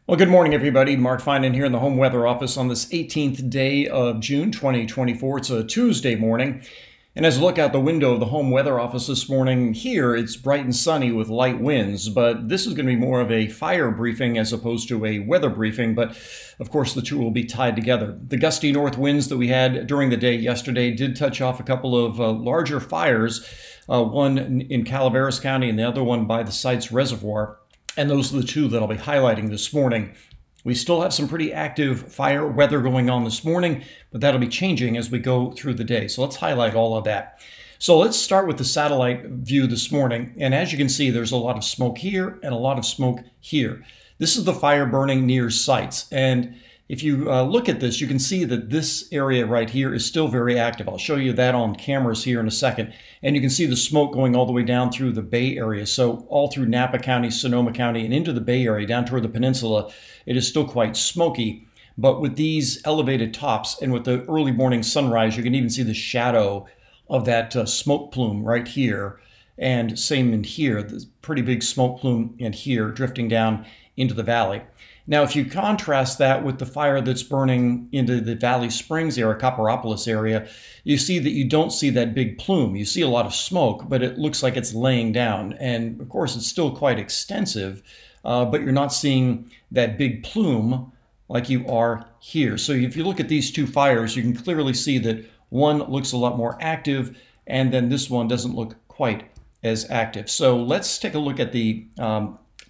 Well, good morning, everybody. Mark Finan here in the home weather office on this 18th day of June 2024. It's a Tuesday morning. And as I look out the window of the home weather office this morning, here it's bright and sunny with light winds, but this is going to be more of a fire briefing as opposed to a weather briefing. But of course, the two will be tied together. The gusty north winds that we had during the day yesterday did touch off a couple of larger fires, one in Calaveras County and the other one by the Sites Reservoir. And those are the two that I'll be highlighting this morning. We still have some pretty active fire weather going on this morning, but that'll be changing as we go through the day. So let's highlight all of that. So let's start with the satellite view this morning. And as you can see, there's a lot of smoke here and a lot of smoke here. This is the fire burning near Sites. And if you look at this, you can see that this area right here is still very active. I'll show you that on cameras here in a second. And you can see the smoke going all the way down through the Bay Area. So all through Napa County, Sonoma County, and into the Bay Area, down toward the peninsula, it is still quite smoky. But with these elevated tops and with the early morning sunrise, you can even see the shadow of that smoke plume right here. And same in here, the pretty big smoke plume in here drifting down into the valley. Now, if you contrast that with the fire that's burning into the Valley Springs area, Copperopolis area, you see that you don't see that big plume. You see a lot of smoke, but it looks like it's laying down. And of course, it's still quite extensive, but you're not seeing that big plume like you are here. So if you look at these two fires, you can clearly see that one looks a lot more active, and then this one doesn't look quite as active. So let's take a look at the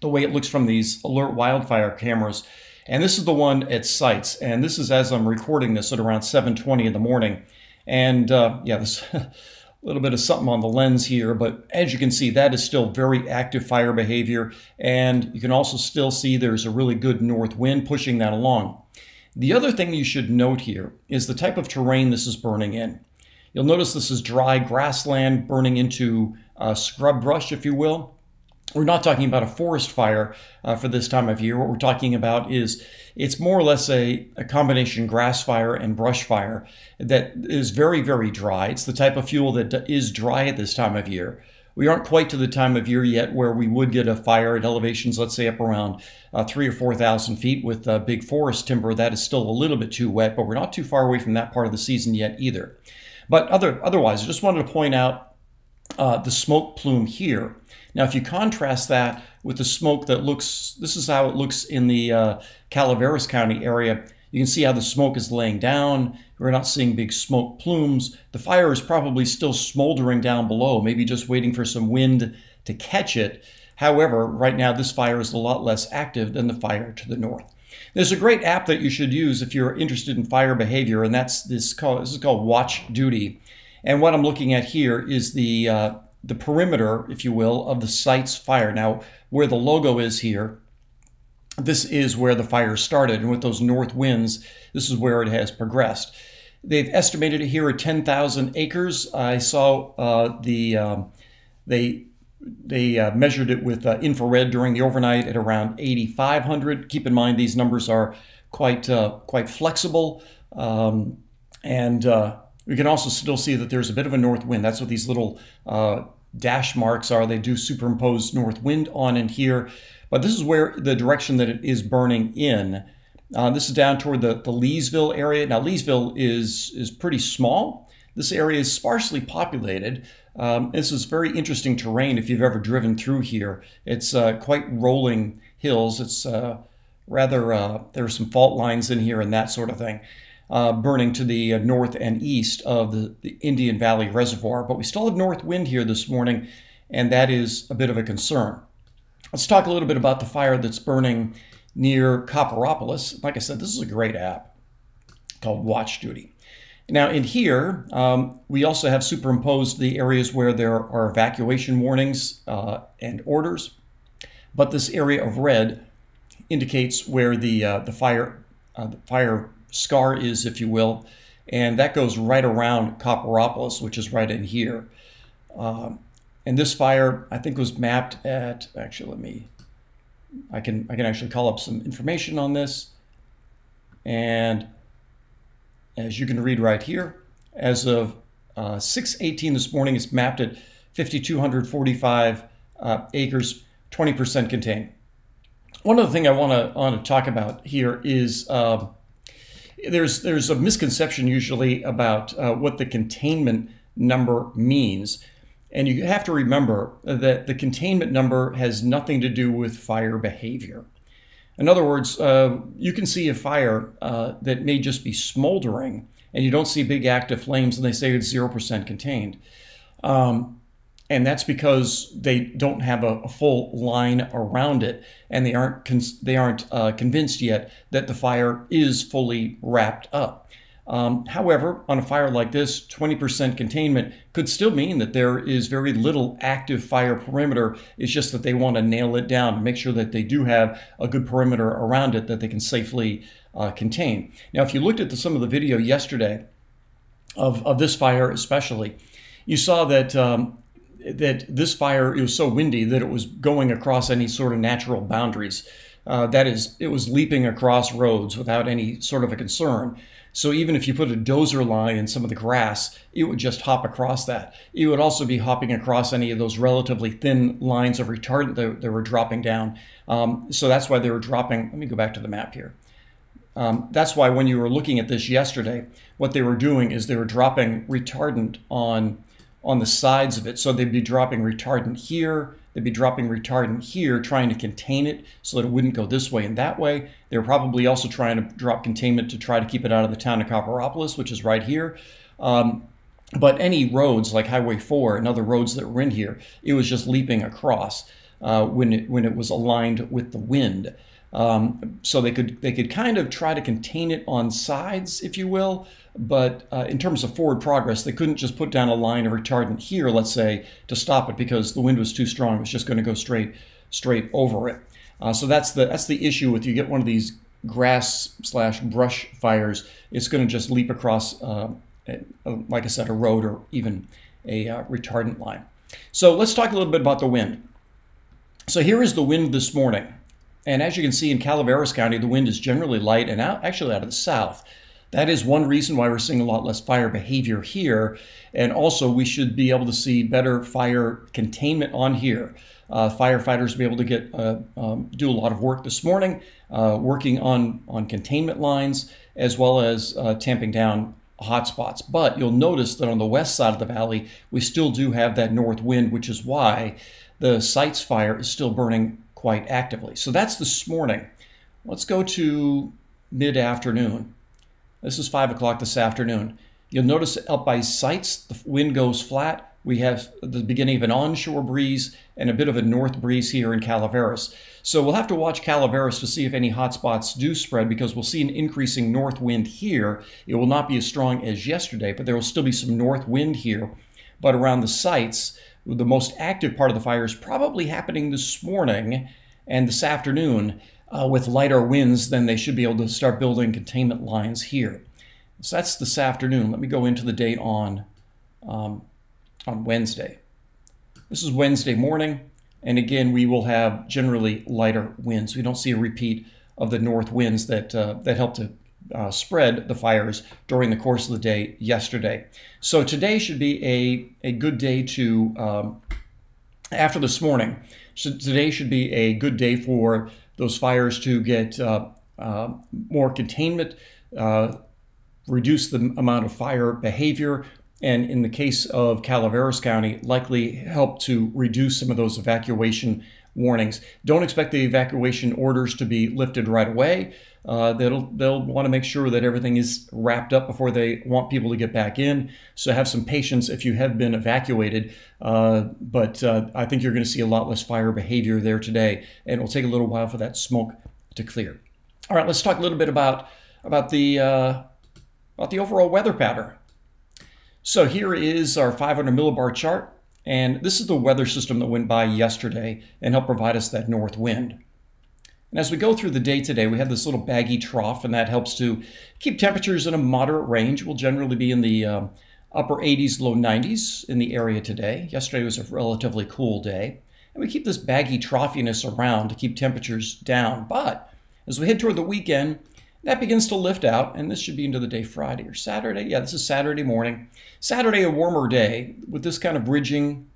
way it looks from these alert wildfire cameras. And this is the one at Sites. And this is as I'm recording this at around 7:20 in the morning. And yeah, there's a little bit of something on the lens here, but as you can see, that is still very active fire behavior. And you can also still see there's a really good north wind pushing that along. The other thing you should note here is the type of terrain this is burning in. You'll notice this is dry grassland burning into scrub brush, if you will. We're not talking about a forest fire for this time of year. What we're talking about is it's more or less a combination grass fire and brush fire that is very, very dry. It's the type of fuel that is dry at this time of year. We aren't quite to the time of year yet where we would get a fire at elevations, let's say up around 3,000 or 4,000 feet with big forest timber. That is still a little bit too wet, but we're not too far away from that part of the season yet either. But otherwise, I just wanted to point out the smoke plume here. Now, if you contrast that with the smoke that looks, this is how it looks in the Calaveras County area. You can see how the smoke is laying down. We're not seeing big smoke plumes. The fire is probably still smoldering down below, maybe just waiting for some wind to catch it. However, right now, this fire is a lot less active than the fire to the north. There's a great app that you should use if you're interested in fire behavior, and this is called Watch Duty. And what I'm looking at here is the perimeter, if you will, of the Sites fire. Now, where the logo is here, this is where the fire started. And with those north winds, this is where it has progressed. They've estimated it here at 10,000 acres. I saw they measured it with infrared during the overnight at around 8,500. Keep in mind, these numbers are quite flexible. We can also still see that there's a bit of a north wind. That's what these little dash marks are. They do superimpose north wind on in here. But this is where the direction that it is burning in. This is down toward the Leesville area. Now, Leesville is pretty small. This area is sparsely populated. This is very interesting terrain if you've ever driven through here. It's quite rolling hills. It's rather, there are some fault lines in here and that sort of thing. Burning to the north and east of the Indian Valley Reservoir. But we still have north wind here this morning, and that is a bit of a concern. Let's talk a little bit about the fire that's burning near Copperopolis. Like I said, this is a great app called Watch Duty. Now in here, we also have superimposed the areas where there are evacuation warnings and orders. But this area of red indicates where the fire scar is, if you will, and that goes right around Copperopolis, which is right in here. And this fire, I think, was mapped at, actually, I can actually call up some information on this. And as you can read right here, as of 6:18 this morning, it's mapped at 5,245 acres, 20% contained. One other thing I want to talk about here is there's a misconception usually about what the containment number means. And you have to remember that the containment number has nothing to do with fire behavior. In other words, you can see a fire that may just be smoldering and you don't see big active flames and they say it's 0% contained. And that's because they don't have a full line around it, and they aren't convinced yet that the fire is fully wrapped up. However, on a fire like this, 20% containment could still mean that there is very little active fire perimeter. It's just that they want to nail it down and make sure that they do have a good perimeter around it that they can safely contain. Now, if you looked at some of the video yesterday of this fire especially, you saw that that this fire, it was so windy that it was going across any sort of natural boundaries. That is, it was leaping across roads without any sort of a concern. So even if you put a dozer line in some of the grass, it would just hop across that. It would also be hopping across any of those relatively thin lines of retardant that were dropping down. So that's why they were dropping. Let me go back to the map here. That's why when you were looking at this yesterday, what they were doing is they were dropping retardant on the sides of it. So they'd be dropping retardant here, they'd be dropping retardant here, trying to contain it so that it wouldn't go this way and that way. They were probably also trying to drop containment to try to keep it out of the town of Copperopolis, which is right here. But any roads like Highway 4 and other roads that were in here, it was just leaping across when it was aligned with the wind. So they could kind of try to contain it on sides, if you will, but in terms of forward progress, they couldn't just put down a line of retardant here, let's say, to stop it because the wind was too strong. It was just going to go straight over it. So that's the issue with you get one of these grass/brush fires. It's going to just leap across, like I said, a road or even a retardant line. So let's talk a little bit about the wind. So here is the wind this morning. And as you can see in Calaveras County, the wind is generally light and actually out of the south. That is one reason why we're seeing a lot less fire behavior here. And also we should be able to see better fire containment on here. Firefighters will be able to get do a lot of work this morning, working on containment lines, as well as tamping down hotspots. But you'll notice that on the west side of the valley, we still do have that north wind, which is why the Sites fire is still burning quite actively. So that's this morning. Let's go to mid-afternoon. This is 5 o'clock this afternoon. You'll notice up by Sites, the wind goes flat. We have the beginning of an onshore breeze and a bit of a north breeze here in Calaveras. So we'll have to watch Calaveras to see if any hotspots do spread because we'll see an increasing north wind here. It will not be as strong as yesterday, but there will still be some north wind here. But around the Sites, the most active part of the fire is probably happening this morning and this afternoon with lighter winds. Then they should be able to start building containment lines here. So that's this afternoon. Let me go into the date on Wednesday. This is Wednesday morning, and again we will have generally lighter winds. We don't see a repeat of the north winds that helped to spread the fires during the course of the day yesterday. So today should be a good day to, after this morning, so today should be a good day for those fires to get more containment, reduce the amount of fire behavior, and in the case of Calaveras County, likely help to reduce some of those evacuation warnings. Don't expect the evacuation orders to be lifted right away. They'll want to make sure that everything is wrapped up before they want people to get back in. So have some patience if you have been evacuated. But I think you're going to see a lot less fire behavior there today, and it will take a little while for that smoke to clear. All right, let's talk a little bit about the overall weather pattern. So here is our 500 millibar chart. And this is the weather system that went by yesterday and helped provide us that north wind. And as we go through the day today, we have this little baggy trough, and that helps to keep temperatures in a moderate range. We'll generally be in the upper 80s, low 90s in the area today. Yesterday was a relatively cool day. And we keep this baggy troughiness around to keep temperatures down. But as we head toward the weekend, that begins to lift out, and this should be into the day Friday or Saturday. Yeah, this is Saturday morning. Saturday, a warmer day with this kind of bridging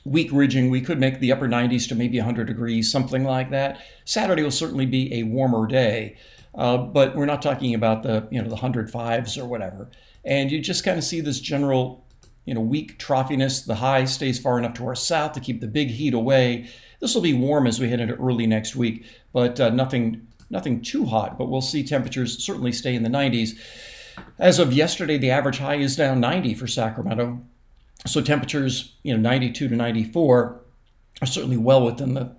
Week ridging, we could make the upper 90s to maybe 100 degrees, something like that. Saturday will certainly be a warmer day, but we're not talking about the the 105s or whatever. And you just kind of see this general weak troughiness. The high stays far enough to our south to keep the big heat away. This will be warm as we head into early next week, but nothing too hot. But we'll see temperatures certainly stay in the 90s. As of yesterday, the average high is down 90 for Sacramento. So temperatures, 92 to 94 are certainly well within the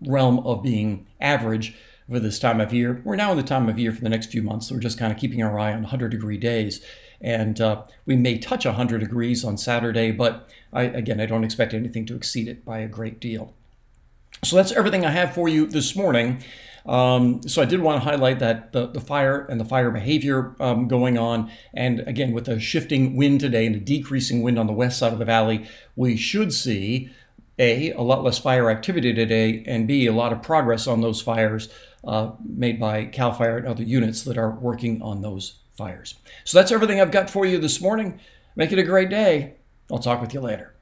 realm of being average for this time of year. We're now in the time of year for the next few months, so we're just kind of keeping our eye on 100-degree days. And we may touch 100 degrees on Saturday, but I don't expect anything to exceed it by a great deal. So that's everything I have for you this morning. So I did want to highlight that the fire and the fire behavior going on. And again, with a shifting wind today and a decreasing wind on the west side of the valley, we should see a lot less fire activity today, and B, a lot of progress on those fires made by CAL FIRE and other units that are working on those fires. So that's everything I've got for you this morning. Make it a great day. I'll talk with you later.